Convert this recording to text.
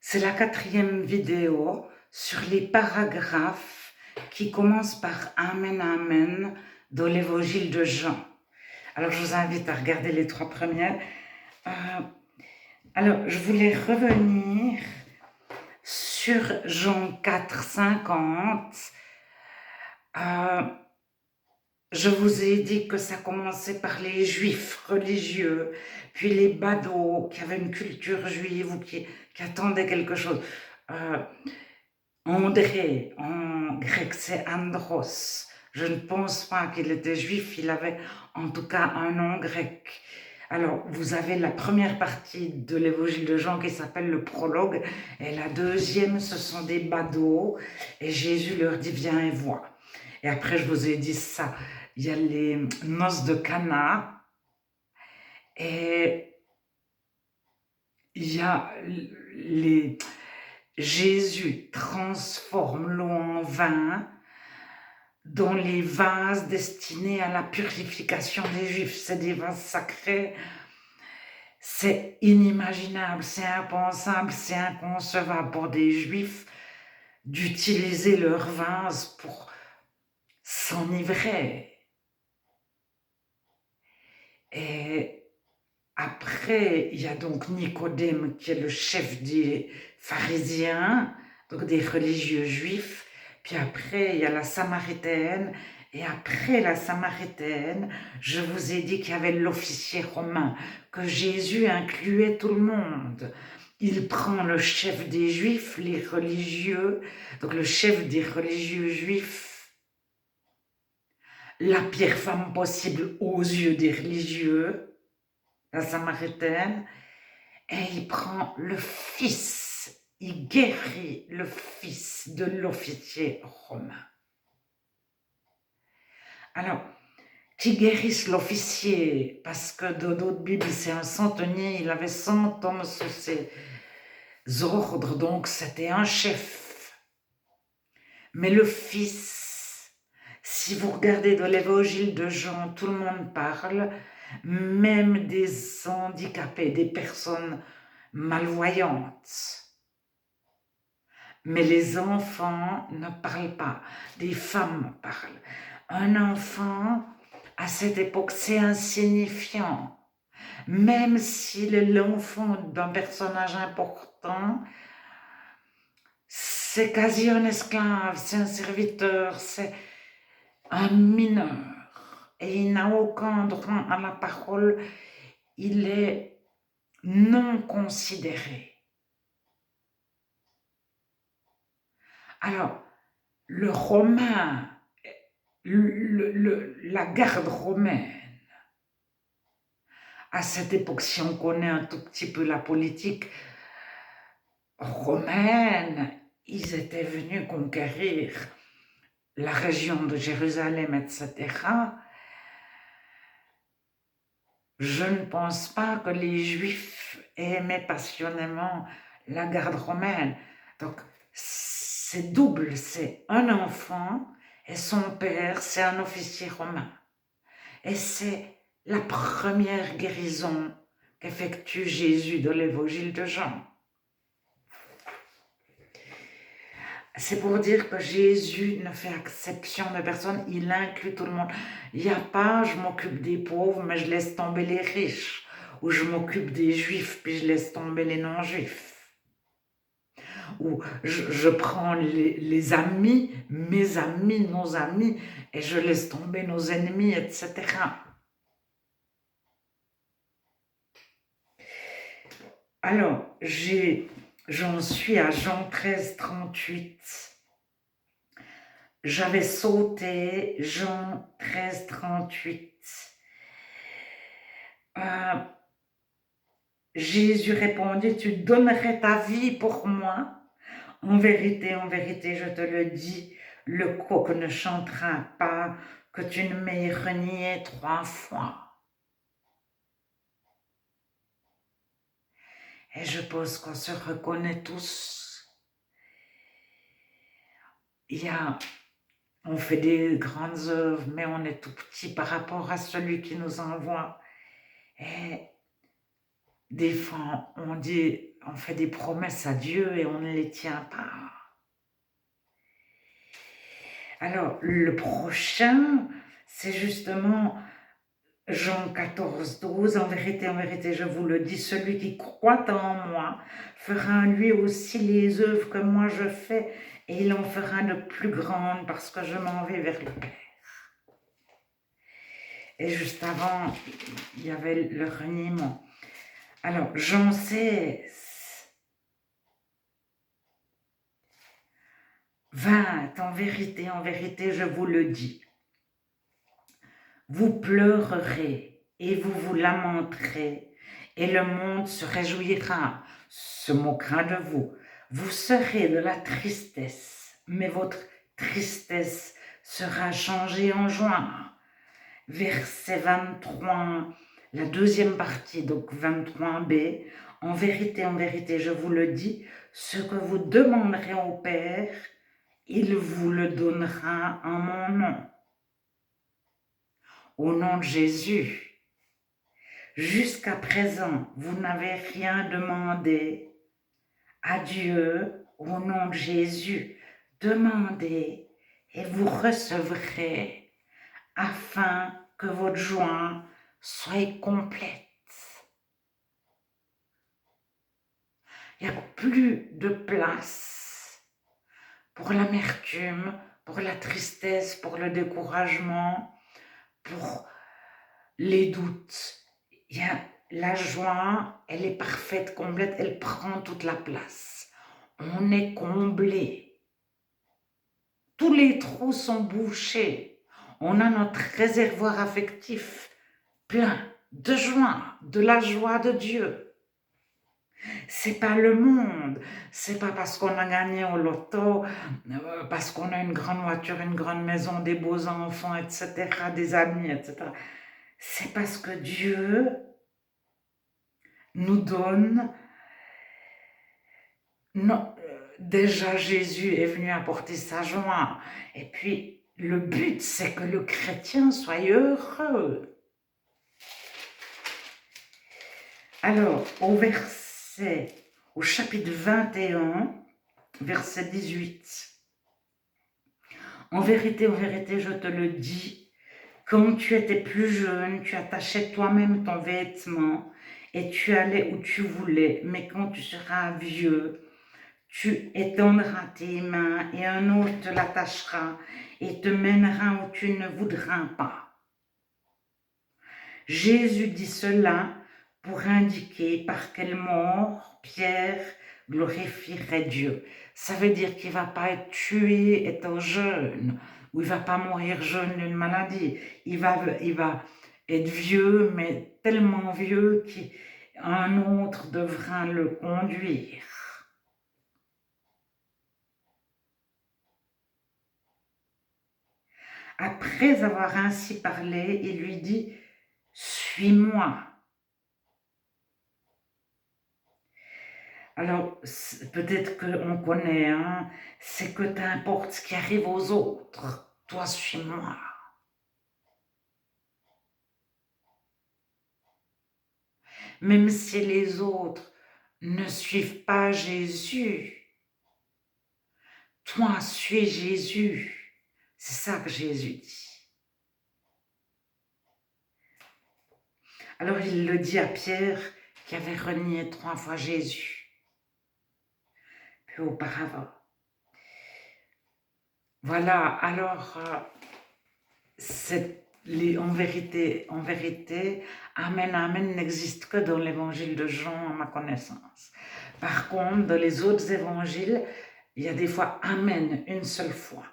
C'est la quatrième vidéo sur les paragraphes qui commencent par Amen, Amen dans l'évangile de Jean. Alors, je vous invite à regarder les trois premières. Alors, je voulais revenir sur Jean 4, 50. Je vous ai dit que ça commençait par les juifs religieux, puis les badauds qui avaient une culture juive ou qui attendaient quelque chose. André, en grec, c'est Andros. Je ne pense pas qu'il était juif, il avait en tout cas un nom grec. Alors, vous avez la première partie de l'évangile de Jean qui s'appelle le prologue, et la deuxième, ce sont des badauds, et Jésus leur dit « Viens et vois ». Et après, je vous ai dit ça, il y a les noces de Cana, et il y a les... Jésus transforme l'eau en vin dans les vases destinés à la purification des Juifs. C'est des vases sacrés. C'est inimaginable, c'est impensable, c'est inconcevable pour des Juifs d'utiliser leurs vases pour s'enivrer. Et après, il y a donc Nicodème qui est le chef des pharisiens, donc des religieux juifs. Puis après, il y a la Samaritaine. Et après la Samaritaine, je vous ai dit qu'il y avait l'officier romain, que Jésus incluait tout le monde. Il prend le chef des Juifs, les religieux, donc le chef des religieux juifs, la pire femme possible aux yeux des religieux, la Samaritaine, et il prend le fils, il guérit le fils de l'officier romain. Alors, qui guérisse l'officier, parce que dans d'autres Bibles, c'est un centenier, il avait 100 hommes sous ses ordres, donc c'était un chef. Mais le fils, si vous regardez dans l'évangile de Jean, tout le monde parle, même des handicapés, des personnes malvoyantes. Mais les enfants ne parlent pas, des femmes parlent. Un enfant, à cette époque, c'est insignifiant. Même s'il est l'enfant d'un personnage important, c'est quasi un esclave, c'est un serviteur, c'est un mineur. Et il n'a aucun droit à la parole, il est non considéré. Alors, le romain, la garde romaine, à cette époque, si on connaît un tout petit peu la politique romaine, ils étaient venus conquérir la région de Jérusalem, etc. Je ne pense pas que les Juifs aimaient passionnément la garde romaine. Donc, c'est double, c'est un enfant et son père, c'est un officier romain. Et c'est la première guérison qu'effectue Jésus dans l'évangile de Jean. C'est pour dire que Jésus ne fait exception de personne, il inclut tout le monde. Il n'y a pas « je m'occupe des pauvres, mais je laisse tomber les riches » ou « je m'occupe des juifs, puis je laisse tomber les non-juifs » ou « je prends les amis, mes amis, nos amis, et je laisse tomber nos ennemis, etc. » Alors, j'en suis à Jean 13, 38. J'avais sauté Jean 13, 38. Jésus répondit, « Tu donnerais ta vie pour moi? En vérité, je te le dis, le coq ne chantera pas que tu ne m'aies renié 3 fois. » Et je pense qu'on se reconnaît tous. On fait des grandes œuvres, mais on est tout petit par rapport à celui qui nous envoie. Et des fois, on dit on fait des promesses à Dieu et on ne les tient pas. Alors, le prochain, c'est justement Jean 14, 12, en vérité, je vous le dis, celui qui croit en moi fera lui aussi les œuvres que moi je fais, et il en fera de plus grandes parce que je m'en vais vers le Père. Et juste avant, il y avait le reniement. Alors, Jean 16, 20, en vérité, je vous le dis. Vous pleurerez et vous vous lamenterez, et le monde se réjouira, se moquera de vous. Vous serez de la tristesse, mais votre tristesse sera changée en joie. Verset 23, la deuxième partie, donc 23b. En vérité, je vous le dis, ce que vous demanderez au Père, il vous le donnera en mon nom. Au nom de Jésus, jusqu'à présent, vous n'avez rien demandé à Dieu au nom de Jésus. Demandez et vous recevrez afin que votre joie soit complète. Il n'y a plus de place pour l'amertume, pour la tristesse, pour le découragement, pour les doutes. La joie, elle est parfaite, complète, elle prend toute la place. On est comblé. Tous les trous sont bouchés. On a notre réservoir affectif plein de joie, de la joie de Dieu. C'est pas le monde, c'est pas parce qu'on a gagné au loto, parce qu'on a une grande voiture, une grande maison, des beaux enfants, etc., des amis, etc. C'est parce que Dieu nous donne. Non, déjà Jésus est venu apporter sa joie. Et puis, le but, c'est que le chrétien soit heureux. Alors, au chapitre 21, verset 18. En vérité, je te le dis, quand tu étais plus jeune, tu attachais toi-même ton vêtement et tu allais où tu voulais. Mais quand tu seras vieux, tu étendras tes mains et un autre te l'attachera et te mènera où tu ne voudras pas. Jésus dit cela pour indiquer par quelle mort Pierre glorifierait Dieu. Ça veut dire qu'il ne va pas être tué étant jeune, ou il ne va pas mourir jeune d'une maladie. Il va être vieux, mais tellement vieux qu'un autre devra le conduire. Après avoir ainsi parlé, il lui dit « Suis-moi ». Alors, peut-être qu'on connaît, hein, c'est que t'importe ce qui arrive aux autres, toi suis-moi. Même si les autres ne suivent pas Jésus, toi suis Jésus. C'est ça que Jésus dit. Alors il le dit à Pierre qui avait renié 3 fois Jésus. Puis auparavant. Voilà, alors en vérité, Amen, Amen n'existe que dans l'évangile de Jean à ma connaissance. Par contre, dans les autres évangiles, il y a des fois Amen une seule fois.